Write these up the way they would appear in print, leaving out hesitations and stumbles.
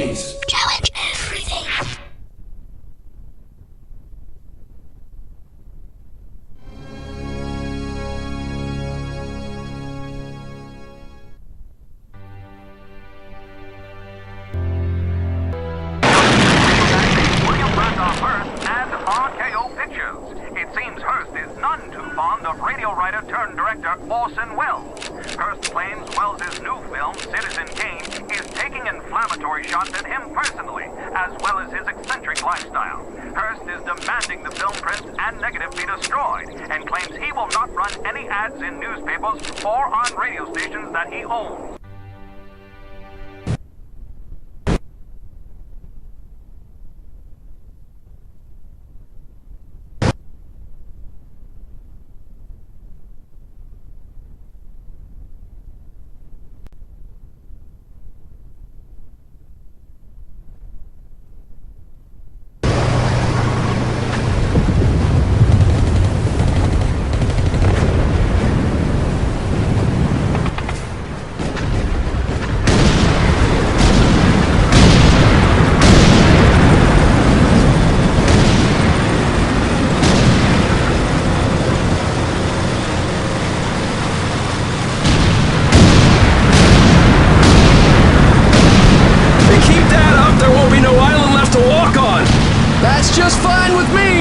Challenge everything. William Randolph Hearst and RKO Pictures. It seems Hearst is none too fond of radio writer turned director Orson Welles. Hearst claims Welles' new film, Citizen Kane, is taking inflammatory shots at him personally, as well as his eccentric lifestyle. Hearst is demanding the film print and negative be destroyed, and claims he will not run any ads in newspapers or on radio stations that he owns. That's just fine with me!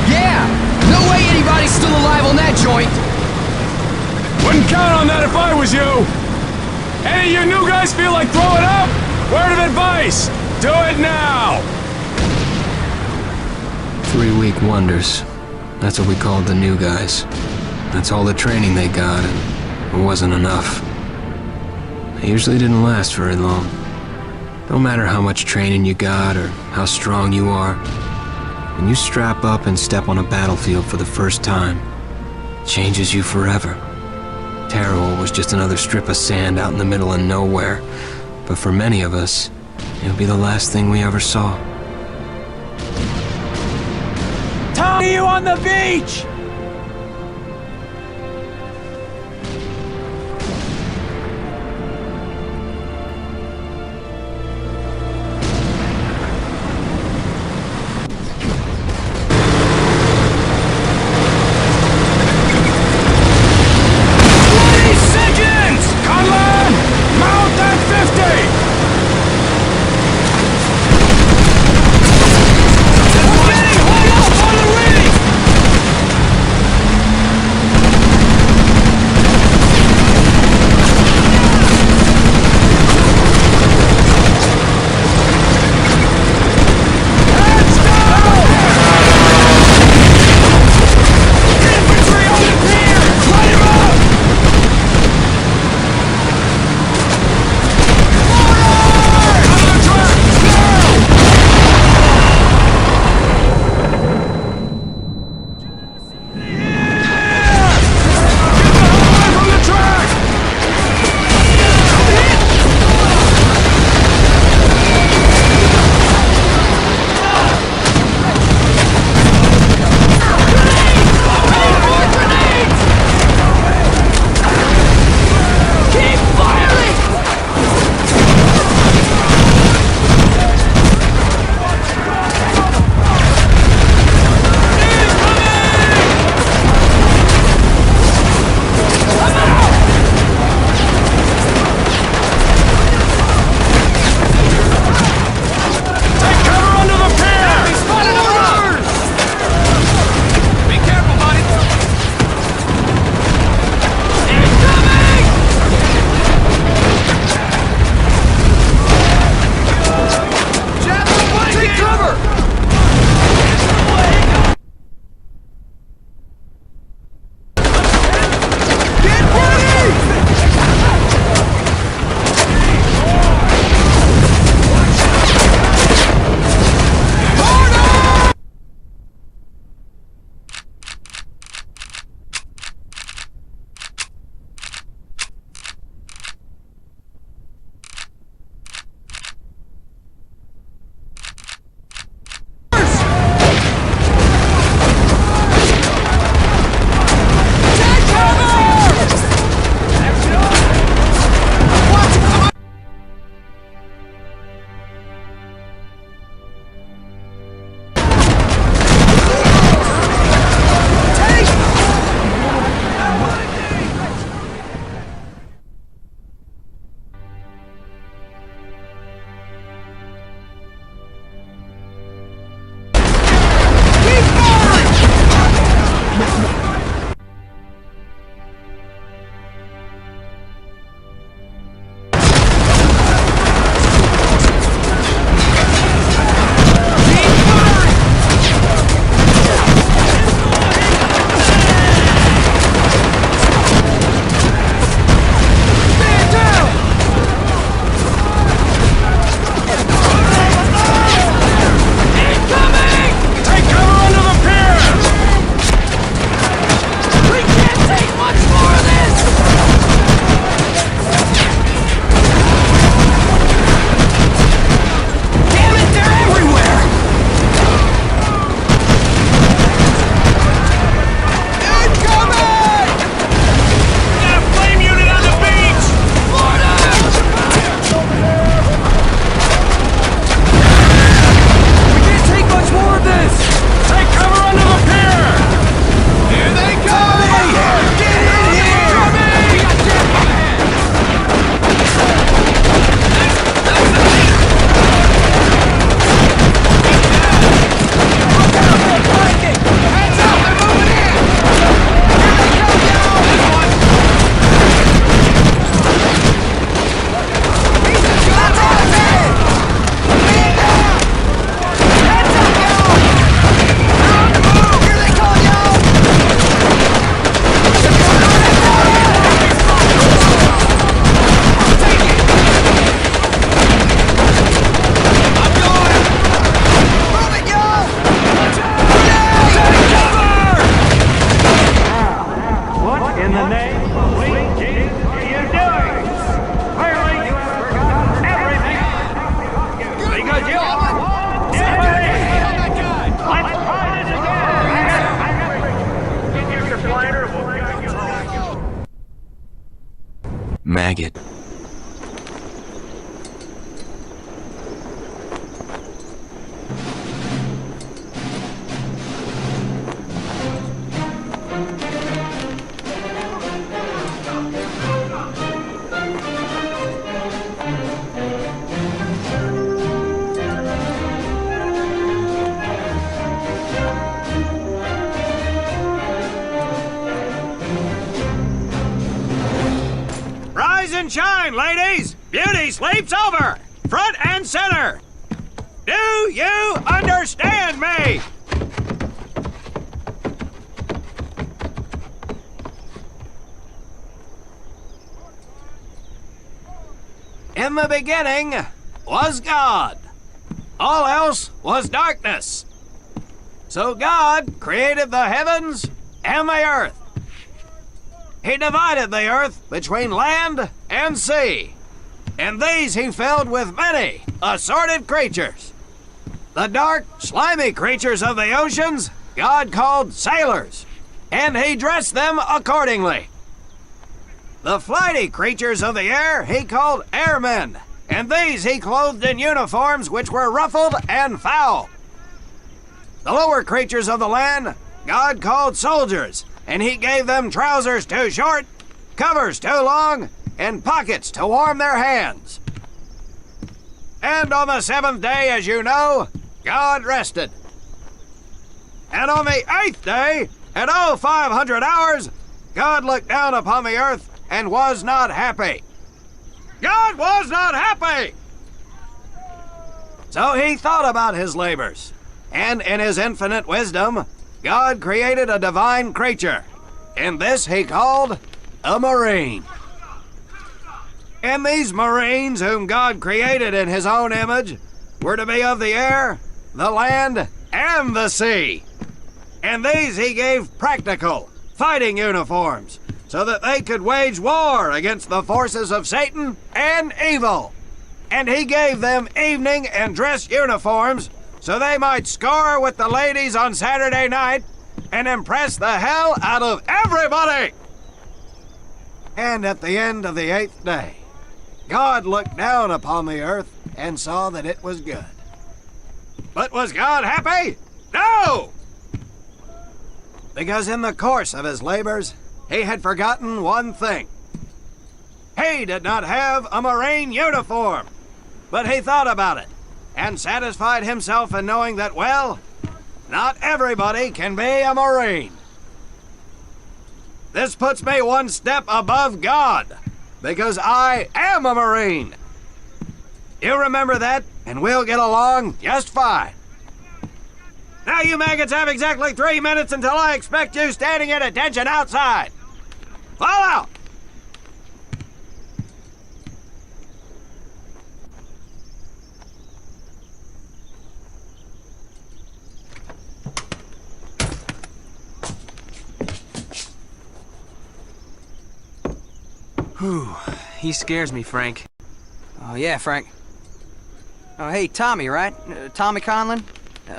Yeah! No way anybody's still alive on that joint! Wouldn't count on that if I was you! Any of you new guys feel like throwing up? Word of advice! Do it now! 3-week wonders. That's what we called the new guys. That's all the training they got, and it wasn't enough. It usually didn't last very long. No matter how much training you got or how strong you are, when you strap up and step on a battlefield for the first time, it changes you forever. Terror was just another strip of sand out in the middle of nowhere, but for many of us, it'll be the last thing we ever saw. Tommy, you on the beach! maggot. And shine, ladies! Beauty sleeps over! Front and center! Do you understand me? In the beginning was God. All else was darkness. So God created the heavens and the earth. He divided the earth between land and sea, and these he filled with many assorted creatures. The dark, slimy creatures of the oceans God called sailors, and he dressed them accordingly. The flighty creatures of the air he called airmen, and these he clothed in uniforms which were ruffled and foul. The lower creatures of the land God called soldiers, and he gave them trousers too short, covers too long, and pockets to warm their hands. And on the seventh day, as you know, God rested. And on the eighth day, at 0500 hours, God looked down upon the earth and was not happy. God was not happy! So he thought about his labors, and in his infinite wisdom, God created a divine creature, and this he called a Marine. And these Marines, whom God created in his own image, were to be of the air, the land, and the sea. And these he gave practical, fighting uniforms, so that they could wage war against the forces of Satan and evil. And he gave them evening and dress uniforms, so they might score with the ladies on Saturday night and impress the hell out of everybody. And at the end of the eighth day, God looked down upon the earth and saw that it was good. But was God happy? No! Because in the course of his labors, he had forgotten one thing. He did not have a Marine uniform, but he thought about it and satisfied himself in knowing that, well, not everybody can be a Marine. This puts me one step above God, because I am a Marine. You remember that, and we'll get along just fine. Now you maggots have exactly 3 minutes until I expect you standing at attention outside. Fall out! Whew, he scares me, Frank. Oh, yeah, Frank. Oh, hey, Tommy, right? Tommy Conlon?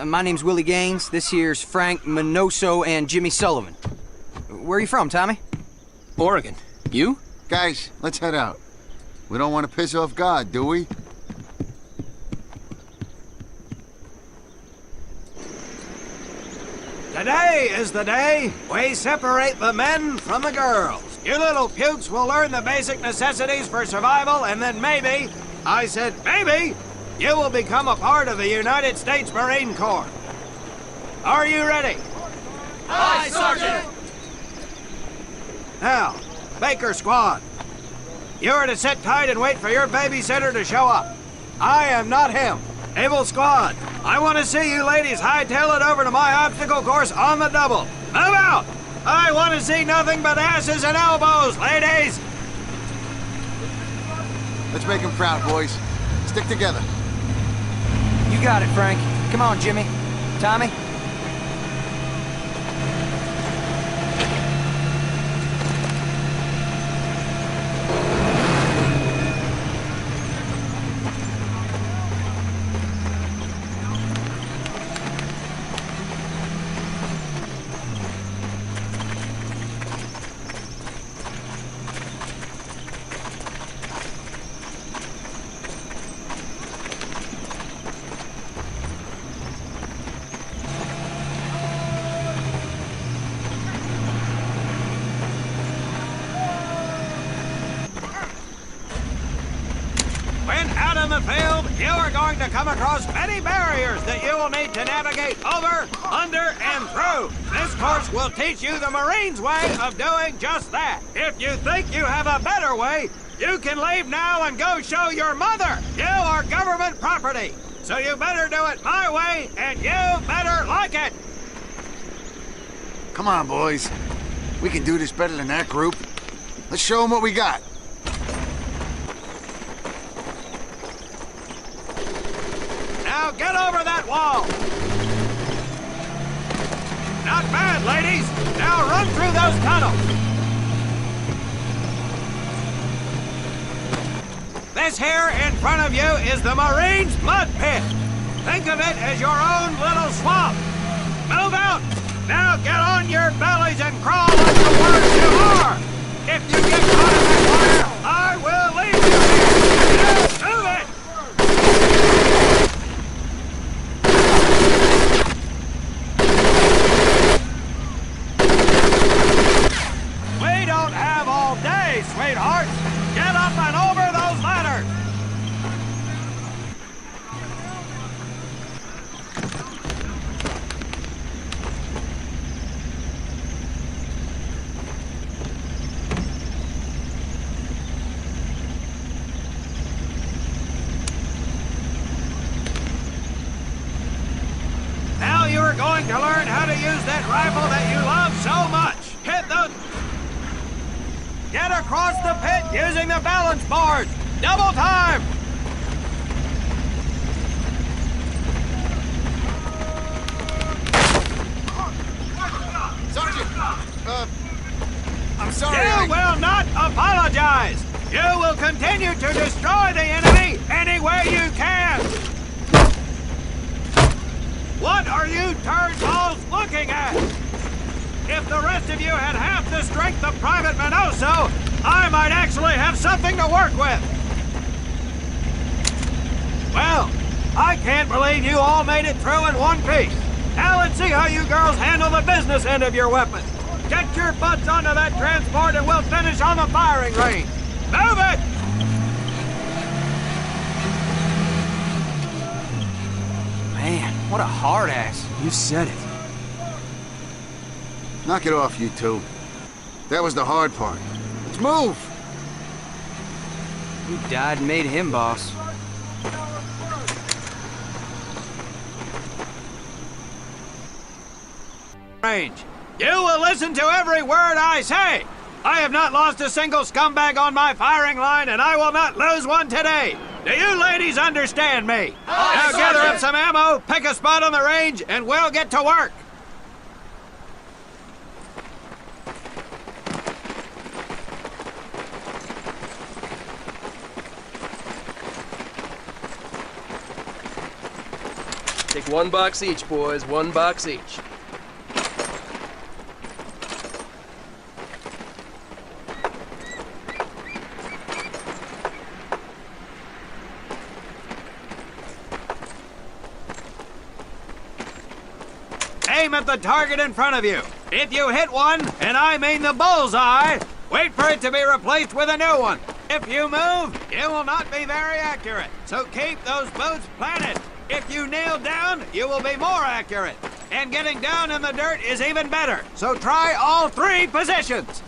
My name's Willie Gaines. This here's Frank Minoso and Jimmy Sullivan. Where are you from, Tommy? Oregon. You? Guys, let's head out. We don't want to piss off God, do we? Today is the day we separate the men from the girls. You little pukes will learn the basic necessities for survival, and then maybe, I said maybe, you will become a part of the United States Marine Corps. Are you ready? Aye, Sergeant! Now, Baker Squad, you are to sit tight and wait for your babysitter to show up. I am not him. Able Squad, I want to see you ladies hightail it over to my obstacle course on the double. Move out! I want to see nothing but asses and elbows, ladies! Let's make him proud, boys. Stick together. You got it, Frank. Come on, Jimmy. Tommy? to come across many barriers that you will need to navigate over, under, and through. This course will teach you the Marines' way of doing just that. If you think you have a better way, you can leave now and go show your mother. You are government property, so you better do it my way, and you better like it. Come on, boys. We can do this better than that group. Let's show them what we got. Now get over that wall. Not bad, ladies. Now run through those tunnels. This here in front of you is the Marines' mud pit. Think of it as your own little swamp. Move out. Now get on your bellies and crawl like the worst you are. If you get caught in that fire, I will leave you here. Now move it. We don't have all day, sweetheart. Get up and over those ladders. Now you are going to learn how to use that rifle that you love so much. Hit the... Get across the pit using the balance board. Double time. Sergeant! I'm sorry. You will not apologize. You will continue to destroy the enemy any way you can. What are you turnballs looking at? If the rest of you had half the strength of Private Minoso, I might actually have something to work with. Well, I can't believe you all made it through in one piece. Now let's see how you girls handle the business end of your weapon. Get your butts onto that transport and we'll finish on the firing range. Move it! Man, what a hard ass. You said it. Knock it off, you two. That was the hard part. Let's move! You died and made him boss. Range. You will listen to every word I say. I have not lost a single scumbag on my firing line, and I will not lose one today. Do you ladies understand me? Now gather up some ammo, pick a spot on the range, and we'll get to work. Take 1 box each, boys. 1 box each. Aim at the target in front of you. If you hit one, and I mean the bullseye, wait for it to be replaced with a new one. If you move, it will not be very accurate. So keep those boots planted. If you kneel down, you will be more accurate. And getting down in the dirt is even better. So try all 3 positions.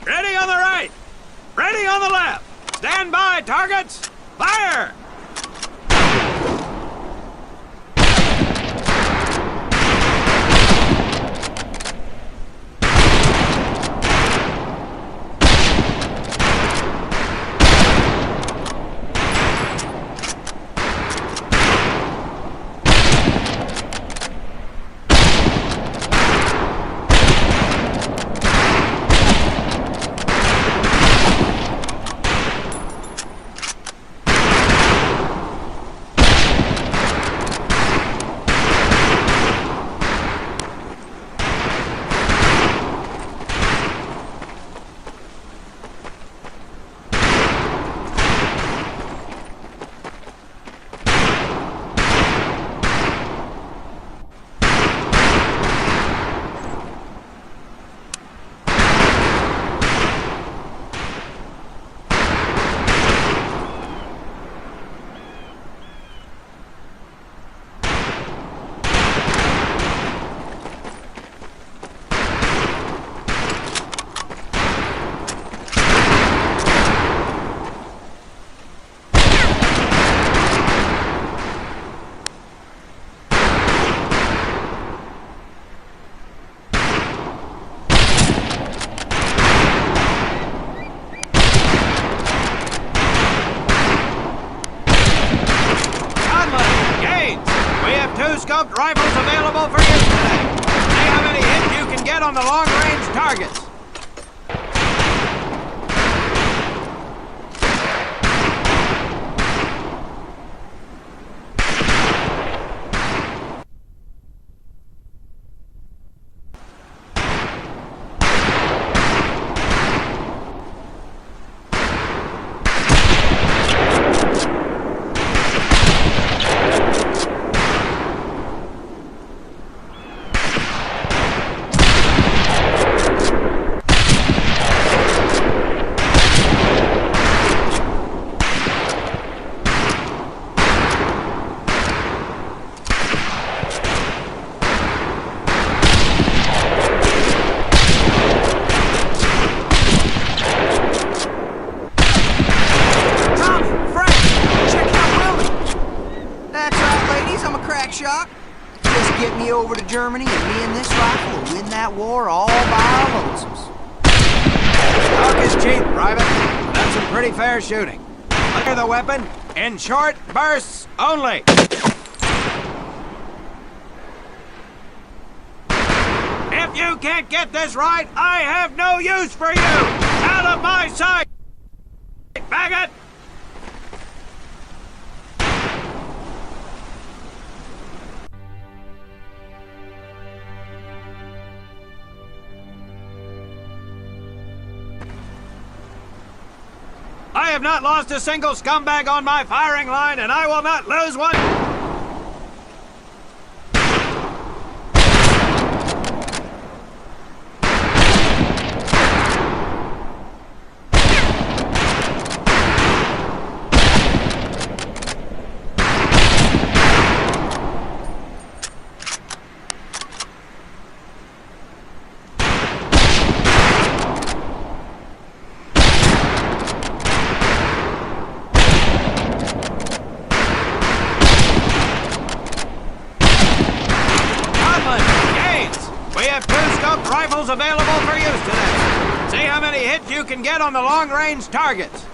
Ready on the right. Ready on the left. Stand by, targets. Fire! two-scoped rifles available for use today. See how many hits you can get on the long-range targets. Just get me over to Germany and me and this rifle will win that war all by our lonesomes. Talk is cheap, Private. That's some pretty fair shooting. Fire the weapon in short bursts only. If you can't get this right, I have no use for you! Out of my sight! Faggot! I have not lost a single scumbag on my firing line, and I will not lose one! We have two-scoped rifles available for use today. See how many hits you can get on the long-range targets.